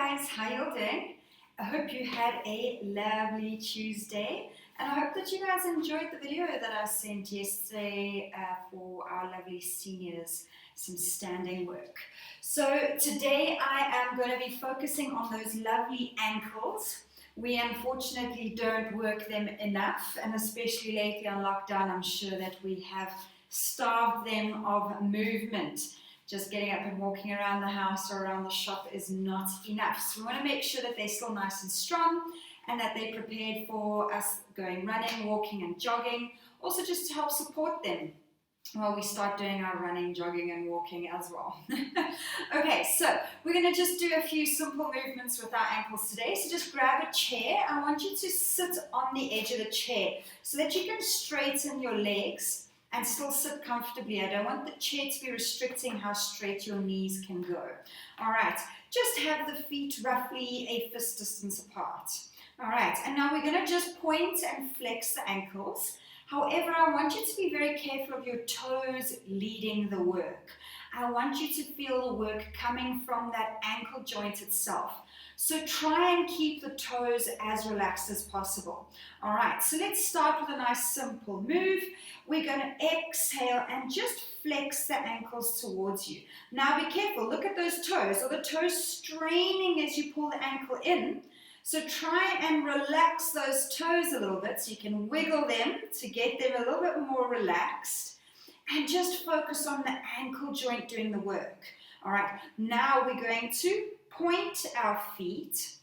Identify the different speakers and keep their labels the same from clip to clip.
Speaker 1: guys, how you all doing? I hope you had a lovely Tuesday, and I hope that you guys enjoyed the video that I sent yesterday for our lovely seniors, some standing work. So today I am going to be focusing on those lovely ankles. We unfortunately don't work them enough, and especially lately on lockdown, I'm sure that we have starved them of movement. Just getting up and walking around the house or around the shop is not enough. So we want to make sure that they're still nice and strong and that they're prepared for us going running, walking and jogging. Also just to help support them while we start doing our running, jogging and walking as well. Okay, so we're going to just do a few simple movements with our ankles today. So just grab a chair. I want you to sit on the edge of the chair so that you can straighten your legs and still sit comfortably. I don't want the chair to be restricting how straight your knees can go. All right, just have the feet roughly a fist distance apart. All right, and now we're gonna just point and flex the ankles. However, I want you to be very careful of your toes leading the work. I want you to feel the work coming from that ankle joint itself. So try and keep the toes as relaxed as possible. All right, so let's start with a nice simple move. We're going to exhale and just flex the ankles towards you. Now be careful, look at those toes. Are the toes straining as you pull the ankle in? So try and relax those toes a little bit so you can wiggle them to get them a little bit more relaxed. And just focus on the ankle joint doing the work. All right, now we're going to point our feet.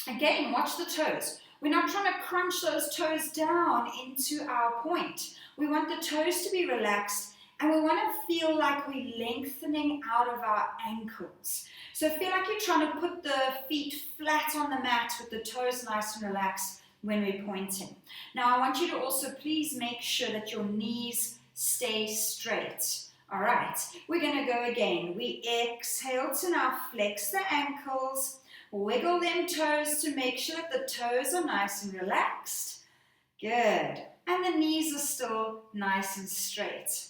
Speaker 1: Again, watch the toes. We're not trying to crunch those toes down into our point. We want the toes to be relaxed and we want to feel like we're lengthening out of our ankles. So feel like you're trying to put the feet flat on the mat with the toes nice and relaxed when we're pointing. Now I want you to also please make sure that your knees stay straight. All right, we're going to go again. We exhale to now flex the ankles, wiggle them toes to make sure that the toes are nice and relaxed. Good. And the knees are still nice and straight.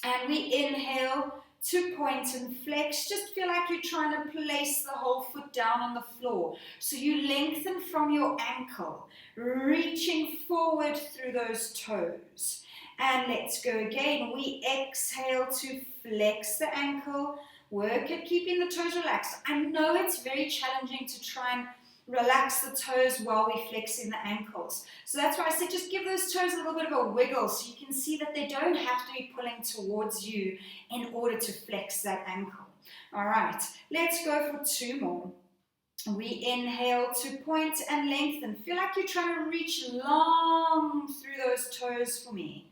Speaker 1: And we inhale to point and flex. Just feel like you're trying to place the whole foot down on the floor. So you lengthen from your ankle, reaching forward through those toes. And let's go again. We exhale to flex the ankle. Work at keeping the toes relaxed. I know it's very challenging to try and relax the toes while we're flexing the ankles. So that's why I said just give those toes a little bit of a wiggle so you can see that they don't have to be pulling towards you in order to flex that ankle. All right, let's go for two more. We inhale to point and lengthen. Feel like you're trying to reach long through those toes for me.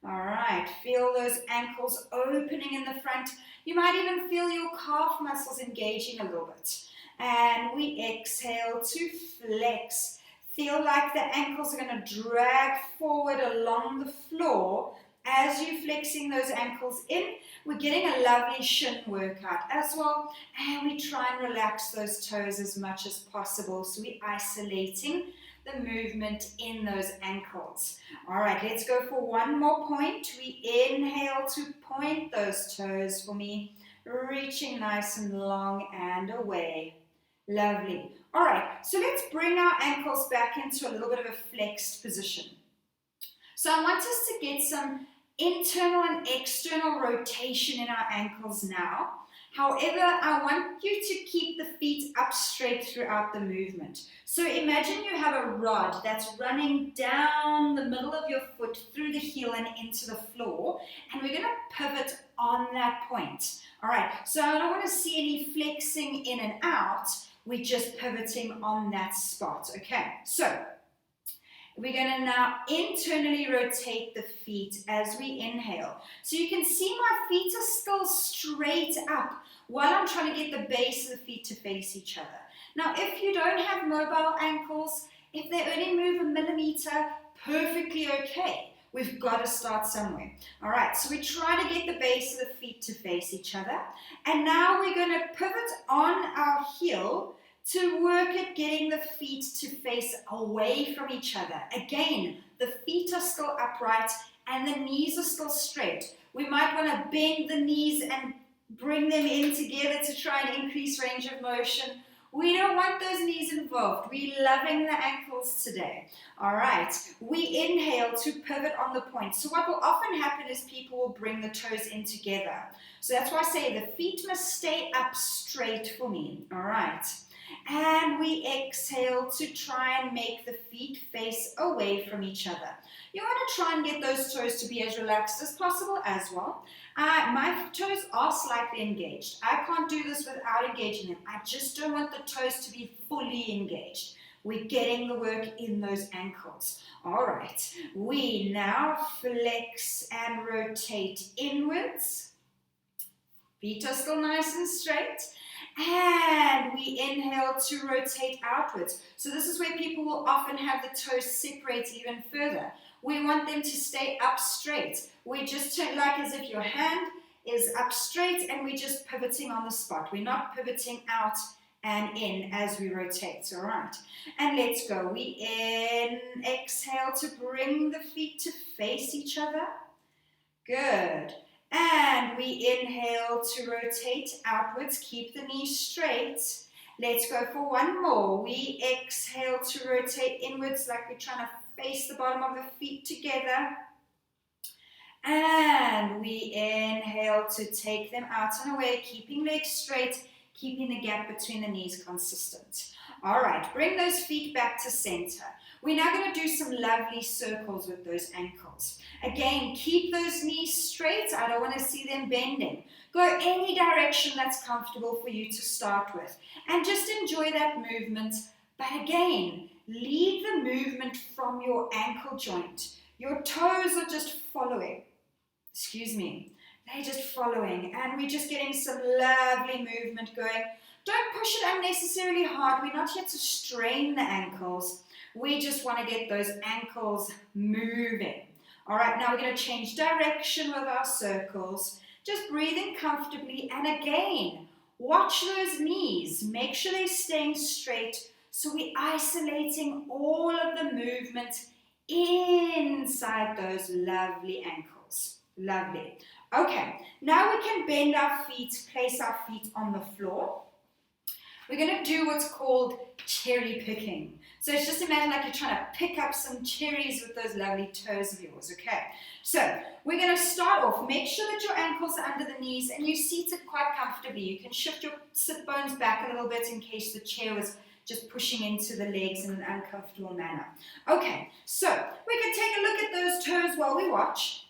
Speaker 1: All right, feel those ankles opening in the front. You might even feel your calf muscles engaging a little bit. And we exhale to flex. Feel like the ankles are going to drag forward along the floor. As you're flexing those ankles in, we're getting a lovely shin workout as well. And we try and relax those toes as much as possible. So we're isolating the movement in those ankles. All right, let's go for one more point. We inhale to point those toes for me, reaching nice and long and away. Lovely. All right, so let's bring our ankles back into a little bit of a flexed position. So I want us to get some internal and external rotation in our ankles now. However, I want you to keep the feet up straight throughout the movement. So imagine you have a rod that's running down the middle of your foot through the heel and into the floor, and we're going to pivot on that point. All right, so I don't want to see any flexing in and out. We're just pivoting on that spot. Okay, so we're going to now internally rotate the feet as we inhale. So you can see my feet are still straight up while I'm trying to get the base of the feet to face each other. Now, if you don't have mobile ankles, if they only move a millimeter, perfectly okay. We've got to start somewhere. All right, so we try to get the base of the feet to face each other. And now we're going to pivot on our heel to work at getting the feet to face away from each other. Again, the feet are still upright and the knees are still straight. We might want to bend the knees and bring them in together to try and increase range of motion, We don't want those knees involved. We're loving the ankles today. All right. We inhale to pivot on the point. So what will often happen is people will bring the toes in together. So that's why I say the feet must stay up straight for me. All right. And we exhale to try and make the feet face away from each other. You want to try and get those toes to be as relaxed as possible as well. My toes are slightly engaged. I can't do this without engaging them. I just don't want the toes to be fully engaged. We're getting the work in those ankles. All right, we now flex and rotate inwards. Feet are still nice and straight. And we inhale to rotate outwards. So this is where people will often have the toes separate even further. We want them to stay up straight. We just turn like as if your hand is up straight and we're just pivoting on the spot. We're not pivoting out and in as we rotate, all right? And let's go. We exhale to bring the feet to face each other. Good. And we inhale to rotate outwards. Keep the knees straight. Let's go for one more. We exhale to rotate inwards like we're trying to face the bottom of the feet together. And we inhale to take them out and away, keeping legs straight, keeping the gap between the knees consistent. All right, bring those feet back to center. We're now going to do some lovely circles with those ankles. Again, keep those knees straight. I don't want to see them bending. Go any direction that's comfortable for you to start with. And just enjoy that movement. But again, lead the movement from your ankle joint. Your toes are just following. They're just following. And we're just getting some lovely movement going. Don't push it unnecessarily hard. We're not here to strain the ankles. We just want to get those ankles moving. All right, now we're going to change direction with our circles. Just breathing comfortably. And again, watch those knees. Make sure they're staying straight. So we're isolating all of the movement inside those lovely ankles. Lovely. Okay, now we can bend our feet, place our feet on the floor. We're going to do what's called cherry picking. So it's just imagine like you're trying to pick up some cherries with those lovely toes of yours, okay? So we're going to start off. Make sure that your ankles are under the knees and you're seated quite comfortably. You can shift your sit bones back a little bit in case the chair was just pushing into the legs in an uncomfortable manner. Okay, so we can take a look at those toes while we watch.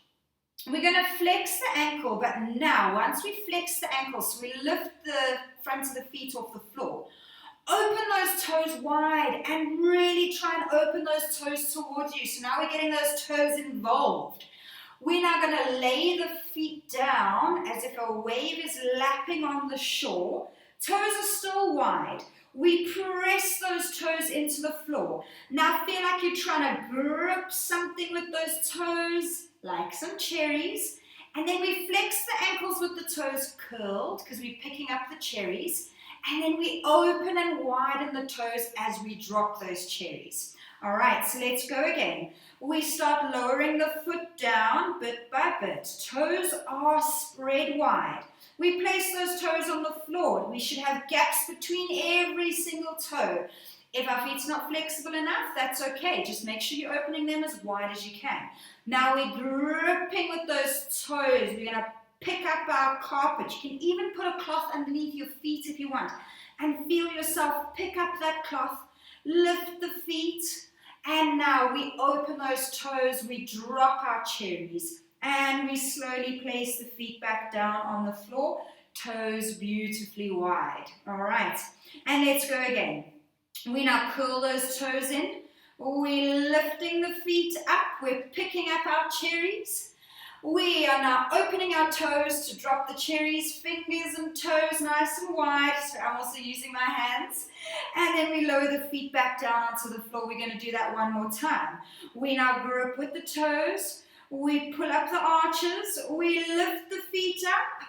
Speaker 1: We're going to flex the ankle, but now once we flex the ankle, so we lift the front of the feet off the floor, open those toes wide and really try and open those toes towards you. So now we're getting those toes involved. We're now going to lay the feet down as if a wave is lapping on the shore. Toes are still wide. We press those toes into the floor. Now feel like you're trying to grip something with those toes, like some cherries. And then we flex the ankles with the toes curled because we're picking up the cherries. And then we open and widen the toes as we drop those cherries. All right, so let's go again. We start lowering the foot down bit by bit. Toes are spread wide. We place those toes on the floor. We should have gaps between every single toe. If our feet's not flexible enough, that's okay. Just make sure you're opening them as wide as you can. Now we're gripping with those toes. We're going to pick up our carpet. You can even put a cloth underneath your feet if you want. And feel yourself pick up that cloth, lift the feet, and now we open those toes. We drop our cherries. And we slowly place the feet back down on the floor, toes beautifully wide. All right, and let's go again. We now curl those toes in. We're lifting the feet up. We're picking up our cherries. We are now opening our toes to drop the cherries, fingers and toes nice and wide. So I'm also using my hands. And then we lower the feet back down onto the floor. We're going to do that one more time. We now grip with the toes. We pull up the arches, we lift the feet up,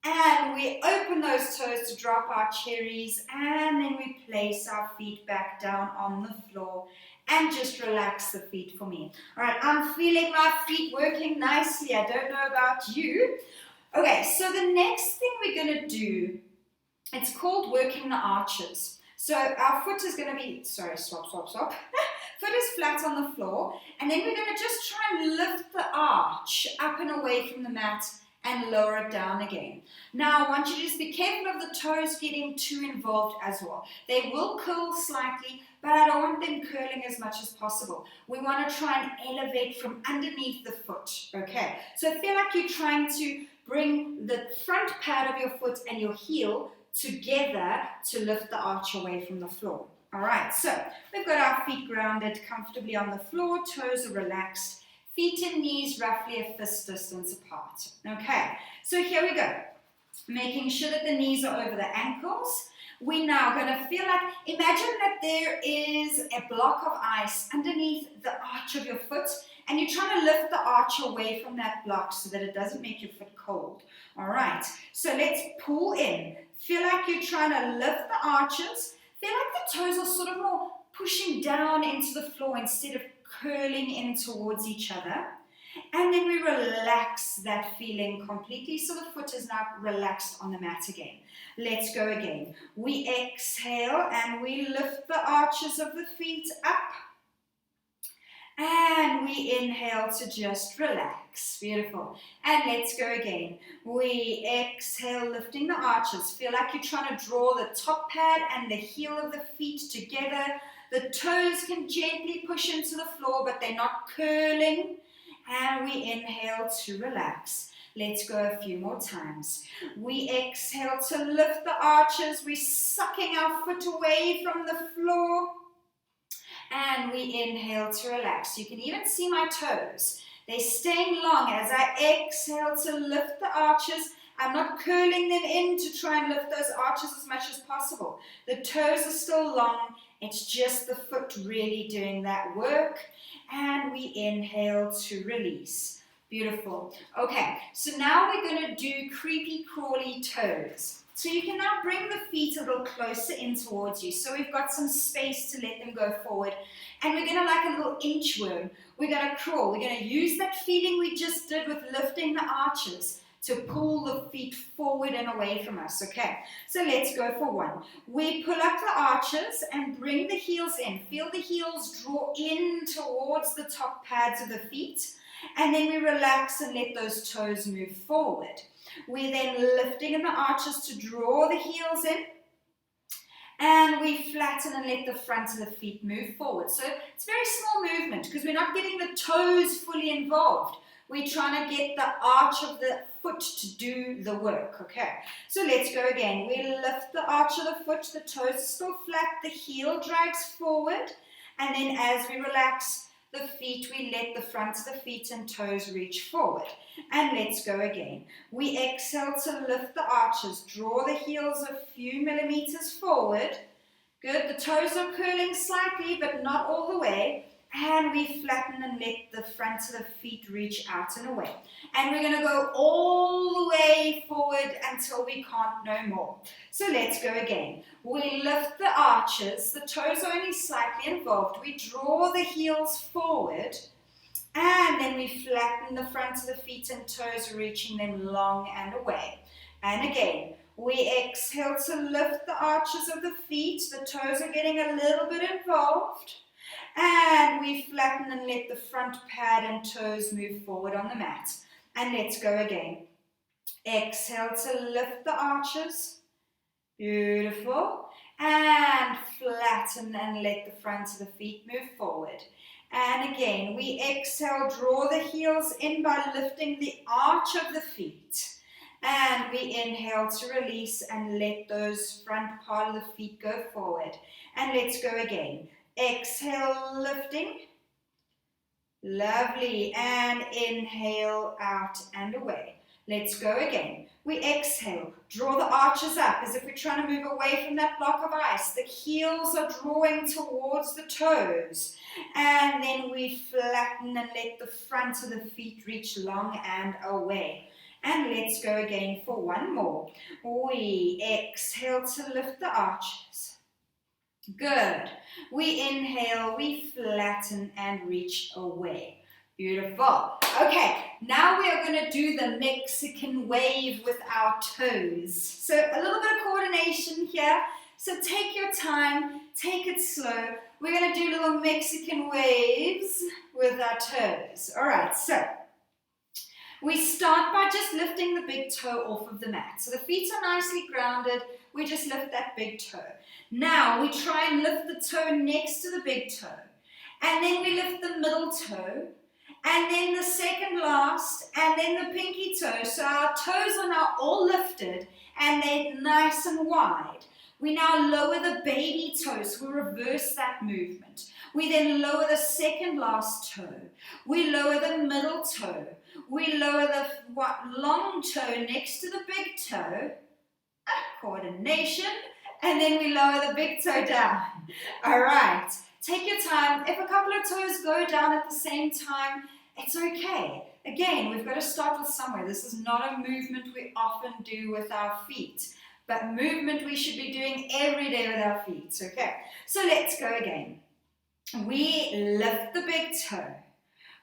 Speaker 1: and we open those toes to drop our cherries, and then we place our feet back down on the floor, and just relax the feet for me. All right, I'm feeling my feet working nicely. I don't know about you. Okay, so the next thing we're going to do, it's called working the arches. So our foot is going to be, sorry, stop. Foot is flat on the floor, and then we're going to just try and lift the arch up and away from the mat and lower it down again. Now I want you to just be careful of the toes getting too involved as well. They will curl slightly, but I don't want them curling as much as possible. We want to try and elevate from underneath the foot, okay? So feel like you're trying to bring the front pad of your foot and your heel together to lift the arch away from the floor. All right, so we've got our feet grounded comfortably on the floor, toes are relaxed, feet and knees roughly a fist distance apart. Okay, so here we go. Making sure that the knees are over the ankles. We're now going to feel like, imagine that there is a block of ice underneath the arch of your foot, and you're trying to lift the arch away from that block so that it doesn't make your foot cold. All right, so let's pull in. Feel like you're trying to lift the arches. Feel like the toes are sort of more pushing down into the floor instead of curling in towards each other. And then we relax that feeling completely so the foot is now relaxed on the mat again. Let's go again. We exhale and we lift the arches of the feet up. And we inhale to just relax. Beautiful. And let's go again. We exhale, lifting the arches. Feel like you're trying to draw the top pad and the heel of the feet together. The toes can gently push into the floor, but they're not curling. And we inhale to relax. Let's go a few more times. We exhale to lift the arches. We're sucking our foot away from the floor. And we inhale to relax. You can even see my toes. They're staying long as I exhale to lift the arches. I'm not curling them in to try and lift those arches as much as possible. The toes are still long. It's just the foot really doing that work. And we inhale to release. Beautiful. Okay, so now we're going to do creepy crawly toes. So you can now bring the feet a little closer in towards you. So we've got some space to let them go forward. And we're going to, like a little inchworm, we're going to crawl. We're going to use that feeling we just did with lifting the arches to pull the feet forward and away from us, okay? So let's go for one. We pull up the arches and bring the heels in. Feel the heels draw in towards the top pads of the feet. And then we relax and let those toes move forward. We're then lifting in the arches to draw the heels in. And we flatten and let the front of the feet move forward. So it's a very small movement because we're not getting the toes fully involved. We're trying to get the arch of the foot to do the work, okay? So let's go again. We lift the arch of the foot, the toes are still flat, the heel drags forward, and then as we relax the feet, we let the front of the feet and toes reach forward. And let's go again. We exhale to lift the arches, draw the heels a few millimeters forward. Good, the toes are curling slightly, but not all the way. And we flatten and let the front of the feet reach out and away. And we're going to go all the way forward until we can't no more. So let's go again. We lift the arches. The toes are only slightly involved. We draw the heels forward. And then we flatten the front of the feet and toes, reaching them long and away. And again, we exhale to lift the arches of the feet. The toes are getting a little bit involved. And we flatten and let the front pad and toes move forward on the mat. And let's go again. Exhale to lift the arches. Beautiful. And flatten and let the front of the feet move forward. And again, we exhale, draw the heels in by lifting the arch of the feet. And we inhale to release and let those front part of the feet go forward. And let's go again. Exhale, lifting. Lovely. And inhale, out and away. Let's go again. We exhale, draw the arches up as if we're trying to move away from that block of ice. The heels are drawing towards the toes. And then we flatten and let the front of the feet reach long and away. And let's go again for one more. We exhale to lift the arches. Good. We inhale, we flatten and reach away. Beautiful. Okay, now we are going to do the Mexican wave with our toes. So a little bit of coordination here. So take your time, take it slow. We're going to do little Mexican waves with our toes. All right, so we start by just lifting the big toe off of the mat. So the feet are nicely grounded. We just lift that big toe. Now we try and lift the toe next to the big toe. And then we lift the middle toe. And then the second last. And then the pinky toe. So our toes are now all lifted. And they're nice and wide. We now lower the baby toe. So we reverse that movement. We then lower the second last toe. We lower the middle toe. We lower the long toe next to the big toe. Coordination. And then we lower the big toe down. All right. Take your time. If a couple of toes go down at the same time, it's okay. Again, we've got to start with somewhere. This is not a movement we often do with our feet, but movement we should be doing every day with our feet. Okay. So let's go again. We lift the big toe.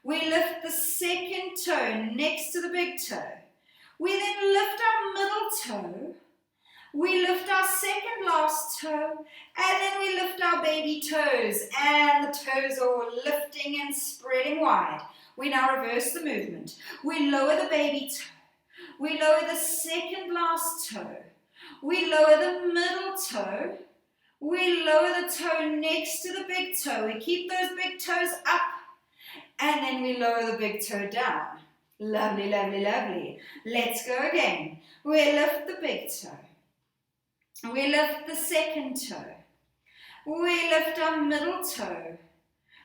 Speaker 1: We lift the second toe next to the big toe. We then lift our middle toe. We lift our second last toe. And then we lift our baby toes. And the toes are all lifting and spreading wide. We now reverse the movement. We lower the baby toe. We lower the second last toe. We lower the middle toe. We lower the toe next to the big toe. We keep those big toes up. And then we lower the big toe down. Lovely, lovely, lovely. Let's go again. We lift the big toe. We lift the second toe. We lift our middle toe.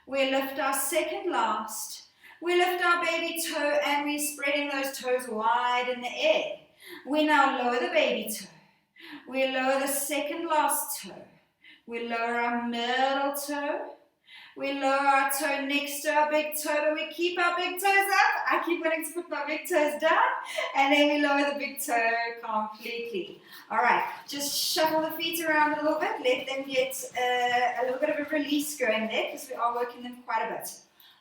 Speaker 1: We lift our second last. We lift our baby toe and we're spreading those toes wide in the air. We now lower the baby toe. We lower the second last toe. We lower our middle toe. We lower our toe next to our big toe, but we keep our big toes up. I keep wanting to put my big toes down. And then we lower the big toe completely. All right, just shuffle the feet around a little bit. Let them get a little bit of a release going there because we are working them quite a bit.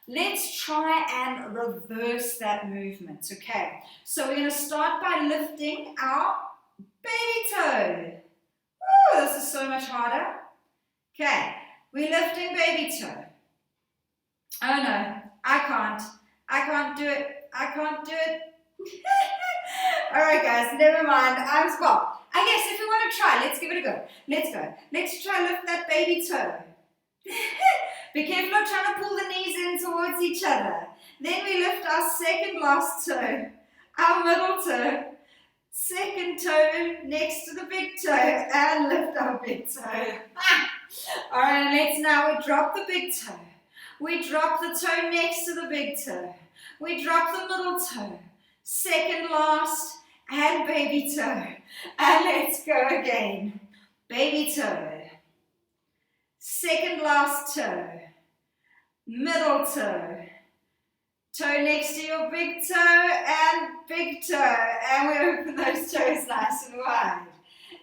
Speaker 1: Let's try and reverse that movement, okay? So we're going to start by lifting our baby toe. Oh, this is so much harder. Okay, we're lifting baby toe. Oh no, I can't do it. All right, guys, never mind. Well, I guess if we want to try, let's give it a go. Let's go. Let's try lift that baby toe. Be careful not trying to pull the knees in towards each other. Then we lift our second last toe, our middle toe, second toe next to the big toe, and lift our big toe. All right, let's now we drop the big toe. We drop the toe next to the big toe. We drop the middle toe, second last, and baby toe. And let's go again. Baby toe, second last toe, middle toe, toe next to your big toe, and big toe. And we open those toes nice and wide.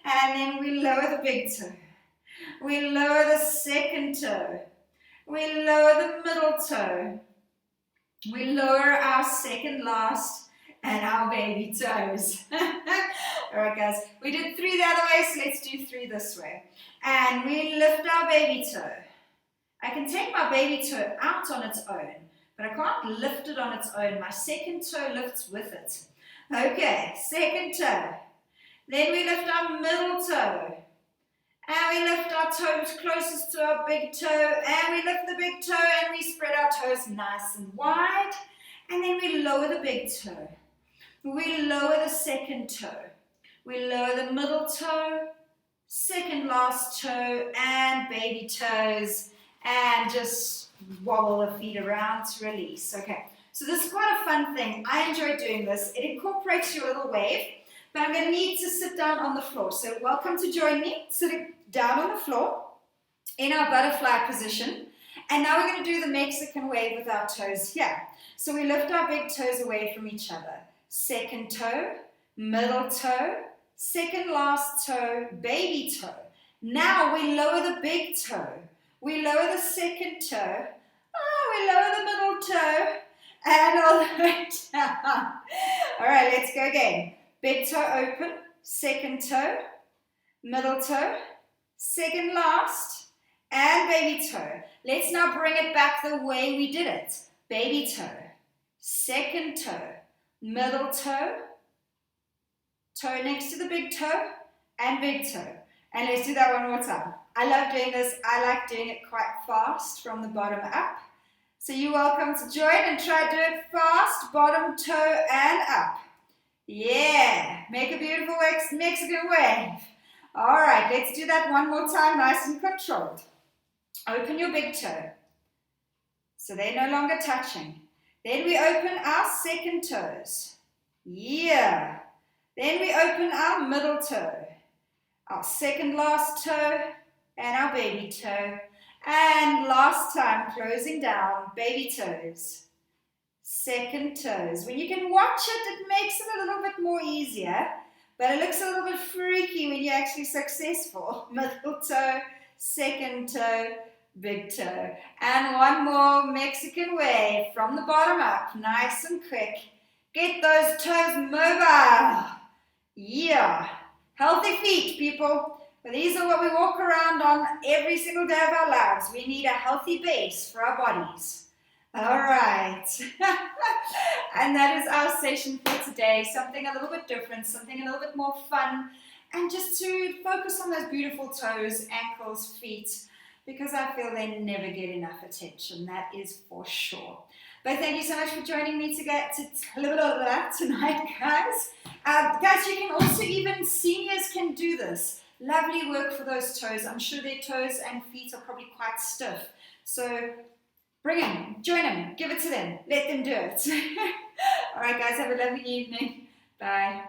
Speaker 1: And then we lower the big toe. We lower the second toe. We lower the middle toe. We lower our second last and our baby toes. All right, guys. We did 3 the other way, so let's do 3 this way. And we lift our baby toe. I can take my baby toe out on its own, but I can't lift it on its own. My second toe lifts with it. Okay, second toe. Then we lift our middle toe. And we lift our toes closest to our big toe. And we lift the big toe and we spread our toes nice and wide. And then we lower the big toe. We lower the second toe. We lower the middle toe, second last toe, and baby toes. And just wobble the feet around to release. Okay, so this is quite a fun thing. I enjoy doing this. It incorporates your little wave. But I'm going to need to sit down on the floor. So welcome to join me. Sitting down on the floor in our butterfly position. And now we're going to do the Mexican wave with our toes here. So we lift our big toes away from each other. Second toe, middle toe, second last toe, baby toe. Now we lower the big toe. We lower the second toe. We lower the middle toe. And all the way down. All right, let's go again. Big toe open, second toe, middle toe, second last, and baby toe. Let's now bring it back the way we did it. Baby toe, second toe, middle toe, toe next to the big toe, and big toe. And let's do that one more time. I love doing this. I like doing it quite fast from the bottom up. So you're welcome to join and try to do it fast, bottom toe and up. Yeah, make a beautiful Mexican wave. All right, let's do that one more time, nice and controlled. Open your big toe. So they're no longer touching. Then we open our second toes. Yeah. Then we open our middle toe, our second last toe, and our baby toe. And last time, closing down, baby toes, second toes. When you can watch it, it makes it a little bit more easier, but it looks a little bit freaky when you're actually successful. Middle toe, second toe, big toe. And one more Mexican wave from the bottom up, nice and quick. Get those toes mobile. Yeah. Healthy feet, people. But these are what we walk around on every single day of our lives. We need a healthy base for our bodies. All right. And that is our session for today. Something a little bit different, something a little bit more fun. And just to focus on those beautiful toes, ankles, feet, because I feel they never get enough attention. That is for sure. But thank you so much for joining me tonight, guys. Guys, you can also, even seniors can do this. Lovely work for those toes. I'm sure their toes and feet are probably quite stiff. So bring them, join them, give it to them, let them do it. All right, guys, have a lovely evening. Bye.